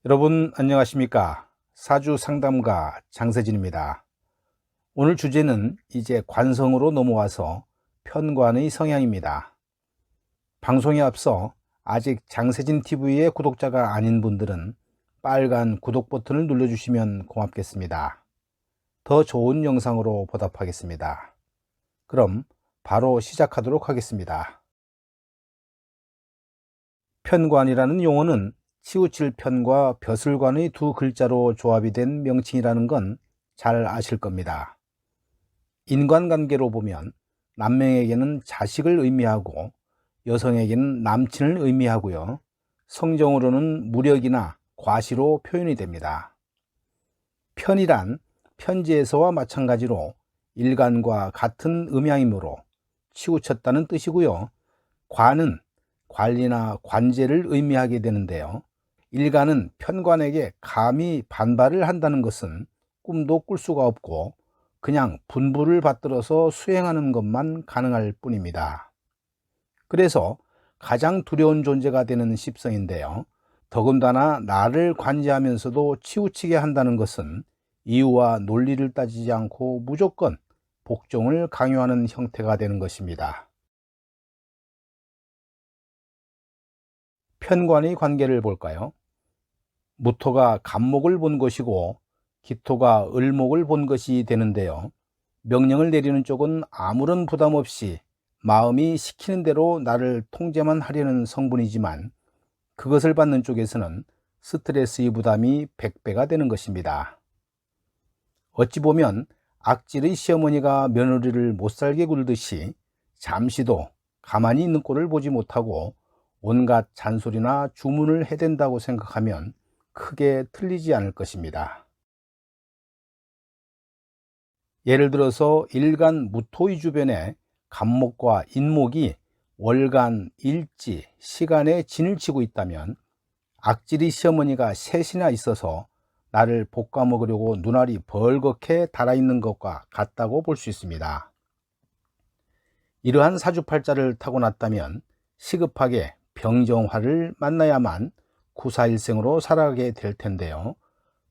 여러분 안녕하십니까? 사주 상담가 장세진입니다. 오늘 주제는 이제 관성으로 넘어와서 편관의 성향입니다. 방송에 앞서 아직 장세진 TV의 구독자가 아닌 분들은 빨간 구독 버튼을 눌러주시면 고맙겠습니다. 더 좋은 영상으로 보답하겠습니다. 그럼 바로 시작하도록 하겠습니다. 편관이라는 용어는 치우칠 편과 벼슬관의 두 글자로 조합이 된 명칭이라는 건 잘 아실 겁니다. 인간관계로 보면 남명에게는 자식을 의미하고 여성에게는 남친을 의미하고요. 성정으로는 무력이나 과시로 표현이 됩니다. 편이란 편지에서와 마찬가지로 일간과 같은 음양이므로 치우쳤다는 뜻이고요. 관은 관리나 관제를 의미하게 되는데요. 일간은 편관에게 감히 반발을 한다는 것은 꿈도 꿀 수가 없고 그냥 분부를 받들어서 수행하는 것만 가능할 뿐입니다. 그래서 가장 두려운 존재가 되는 십성인데요. 더군다나 나를 관제하면서도 치우치게 한다는 것은 이유와 논리를 따지지 않고 무조건 복종을 강요하는 형태가 되는 것입니다. 편관의 관계를 볼까요? 무토가 간목을 본 것이고 기토가 을목을 본 것이 되는데요. 명령을 내리는 쪽은 아무런 부담 없이 마음이 시키는 대로 나를 통제만 하려는 성분이지만 그것을 받는 쪽에서는 스트레스의 부담이 100배가 되는 것입니다. 어찌 보면 악질의 시어머니가 며느리를 못살게 굴듯이 잠시도 가만히 있는 꼴을 보지 못하고 온갖 잔소리나 주문을 해댄다고 생각하면 크게 틀리지 않을 것입니다. 예를 들어서 일간 무토의 주변에 간목과 인목이 월간, 일지, 시간에 진을 치고 있다면 악질의 시어머니가 셋이나 있어서 나를 볶아먹으려고 눈알이 벌겋게 달아있는 것과 같다고 볼 수 있습니다. 이러한 사주팔자를 타고났다면 시급하게 병정화를 만나야만 구사일생으로 살아가게 될 텐데요.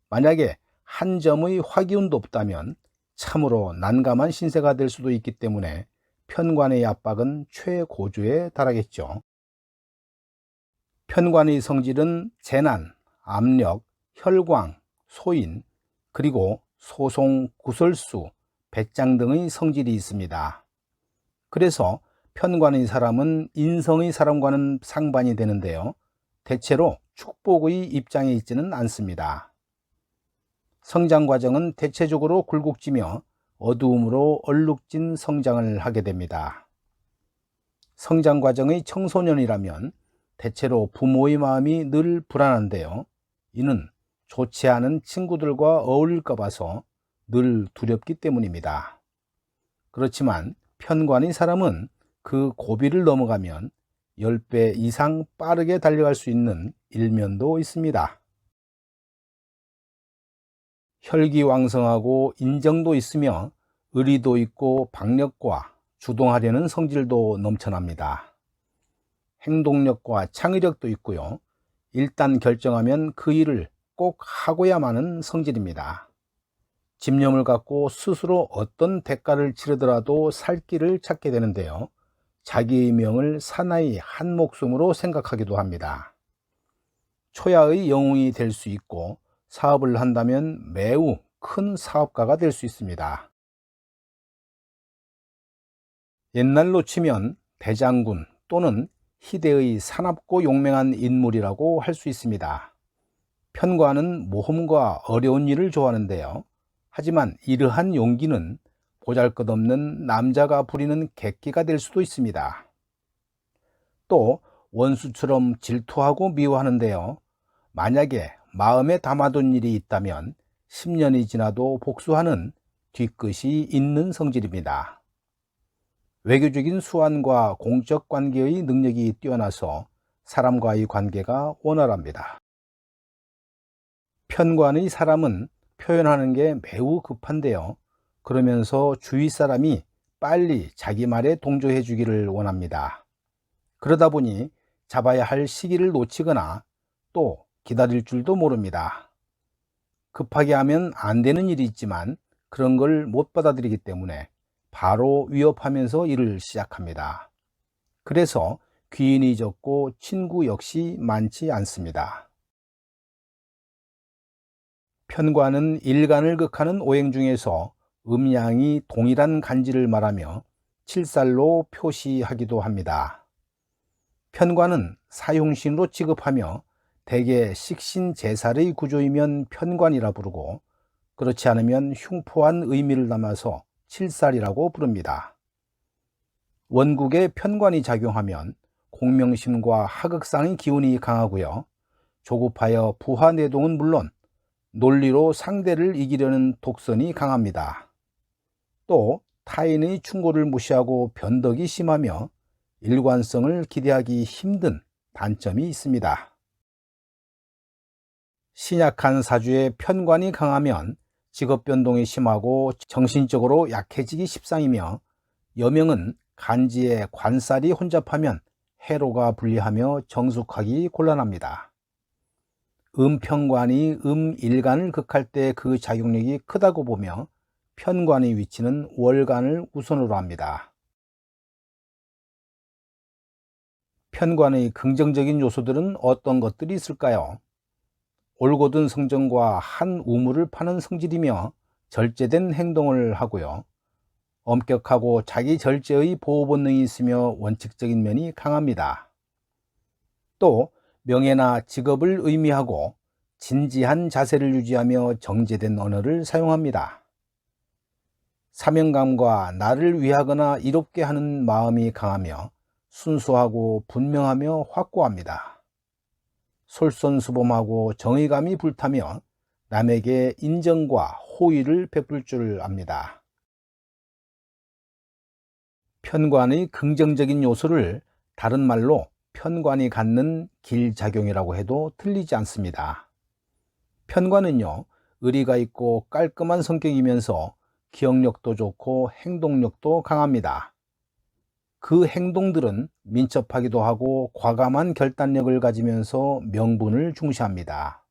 만약에 한 점의 화기운도 없다면 참으로 난감한 신세가 될 수도 있기 때문에 편관의 압박은 최고조에 달하겠죠. 편관의 성질은 재난, 압력, 혈광, 소인, 그리고 소송, 구설수, 배짱 등의 성질이 있습니다. 그래서 편관의 사람은 인성의 사람과는 상반이 되는데요. 대체로 축복의 입장에 있지는 않습니다. 성장 과정은 대체적으로 굴곡지며 어두움으로 얼룩진 성장을 하게 됩니다. 성장 과정의 청소년이라면 대체로 부모의 마음이 늘 불안한데요. 이는 좋지 않은 친구들과 어울릴까 봐서 늘 두렵기 때문입니다. 그렇지만 편관의 사람은 그 고비를 넘어가면 10배 이상 빠르게 달려갈 수 있는 일면도 있습니다. 혈기왕성하고 인정도 있으며 의리도 있고 박력과 주동하려는 성질도 넘쳐납니다. 행동력과 창의력도 있고요. 일단 결정하면 그 일을 꼭 하고야마는 성질입니다. 집념을 갖고 스스로 어떤 대가를 치르더라도 살 길을 찾게 되는데요. 자기의 명을 사나이 한 목숨으로 생각하기도 합니다. 초야의 영웅이 될 수 있고 사업을 한다면 매우 큰 사업가가 될 수 있습니다. 옛날로 치면 대장군 또는 희대의 사납고 용맹한 인물이라고 할 수 있습니다. 편관은 모험과 어려운 일을 좋아하는데요. 하지만 이러한 용기는 보잘것없는 남자가 부리는 객기가 될 수도 있습니다. 또 원수처럼 질투하고 미워하는데요. 만약에 마음에 담아둔 일이 있다면 10년이 지나도 복수하는 뒤끝이 있는 성질입니다. 외교적인 수완과 공적 관계의 능력이 뛰어나서 사람과의 관계가 원활합니다. 편관의 사람은 표현하는 게 매우 급한데요. 그러면서 주위 사람이 빨리 자기 말에 동조해 주기를 원합니다. 그러다 보니 잡아야 할 시기를 놓치거나 또 기다릴 줄도 모릅니다. 급하게 하면 안 되는 일이 있지만 그런 걸 못 받아들이기 때문에 바로 위협하면서 일을 시작합니다. 그래서 귀인이 적고 친구 역시 많지 않습니다. 편관은 일간을 극하는 오행 중에서 음양이 동일한 간지를 말하며 칠살로 표시하기도 합니다. 편관은 사용신으로 취급하며 대개 식신제살의 구조이면 편관이라 부르고 그렇지 않으면 흉포한 의미를 담아서 칠살이라고 부릅니다. 원국에 편관이 작용하면 공명심과 하극상의 기운이 강하고요. 조급하여 부하내동은 물론 논리로 상대를 이기려는 독선이 강합니다. 또 타인의 충고를 무시하고 변덕이 심하며 일관성을 기대하기 힘든 단점이 있습니다. 신약한 사주에 편관이 강하면 직업 변동이 심하고 정신적으로 약해지기 십상이며 여명은 간지에 관살이 혼잡하면 해로가 불리하며 정숙하기 곤란합니다. 음편관이 음일간을 극할 때 그 작용력이 크다고 보며 편관의 위치는 월간을 우선으로 합니다. 편관의 긍정적인 요소들은 어떤 것들이 있을까요? 올곧은 성정과 한 우물을 파는 성질이며 절제된 행동을 하고요. 엄격하고 자기 절제의 보호 본능이 있으며 원칙적인 면이 강합니다. 또 명예나 직업을 의미하고 진지한 자세를 유지하며 정제된 언어를 사용합니다. 사명감과 나를 위하거나 이롭게 하는 마음이 강하며 순수하고 분명하며 확고합니다. 솔선수범하고 정의감이 불타며 남에게 인정과 호의를 베풀 줄 압니다. 편관의 긍정적인 요소를 다른 말로 편관이 갖는 길작용이라고 해도 틀리지 않습니다. 편관은요, 의리가 있고 깔끔한 성격이면서 기억력도 좋고 행동력도 강합니다. 그 행동들은 민첩하기도 하고 과감한 결단력을 가지면서 명분을 중시합니다.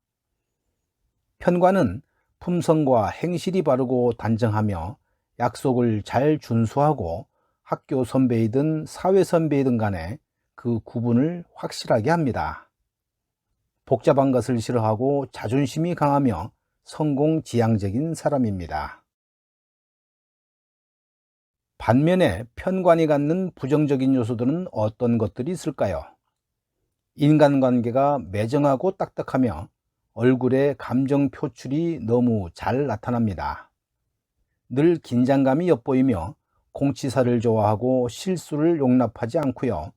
편관은 품성과 행실이 바르고 단정하며 약속을 잘 준수하고 학교 선배이든 사회 선배이든 간에 그 구분을 확실하게 합니다. 복잡한 것을 싫어하고 자존심이 강하며 성공지향적인 사람입니다. 반면에 편관이 갖는 부정적인 요소들은 어떤 것들이 있을까요? 인간관계가 매정하고 딱딱하며 얼굴에 감정 표출이 너무 잘 나타납니다. 늘 긴장감이 엿보이며 공치사를 좋아하고 실수를 용납하지 않고요.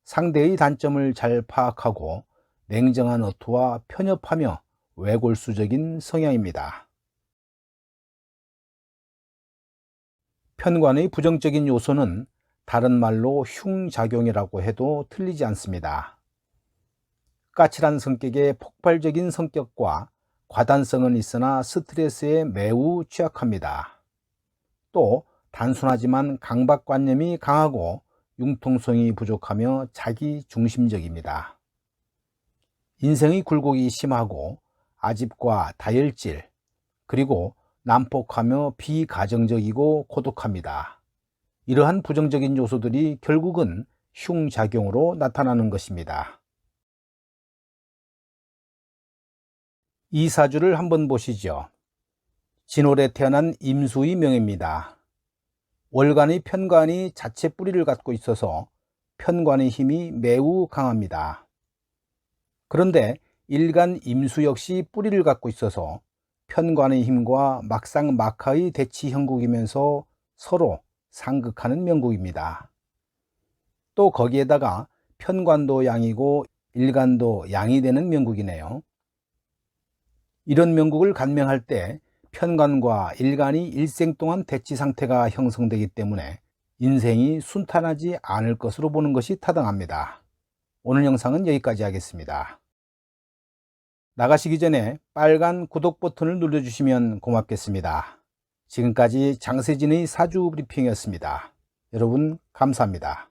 상대의 단점을 잘 파악하고 냉정한 어투와 편협하며 외골수적인 성향입니다. 편관의 부정적인 요소는 다른 말로 흉작용이라고 해도 틀리지 않습니다. 까칠한 성격의 폭발적인 성격과 과단성은 있으나 스트레스에 매우 취약합니다. 또 단순하지만 강박관념이 강하고 융통성이 부족하며 자기 중심적입니다. 인생의 굴곡이 심하고 아집과 다혈질, 그리고 난폭하며 비가정적이고 고독합니다. 이러한 부정적인 요소들이 결국은 흉작용으로 나타나는 것입니다. 이 사주를 한번 보시죠. 진월에 태어난 임수의 명예입니다. 월간의 편관이 자체 뿌리를 갖고 있어서 편관의 힘이 매우 강합니다. 그런데 일간 임수 역시 뿌리를 갖고 있어서 편관의 힘과 막상막하의 대치 형국이면서 서로 상극하는 명국입니다. 또 거기에다가 편관도 양이고 일간도 양이 되는 명국이네요. 이런 명국을 간명할 때 편관과 일간이 일생 동안 대치 상태가 형성되기 때문에 인생이 순탄하지 않을 것으로 보는 것이 타당합니다. 오늘 영상은 여기까지 하겠습니다. 나가시기 전에 빨간 구독 버튼을 눌러주시면 고맙겠습니다. 지금까지 장세진의 사주 브리핑이었습니다. 여러분 감사합니다.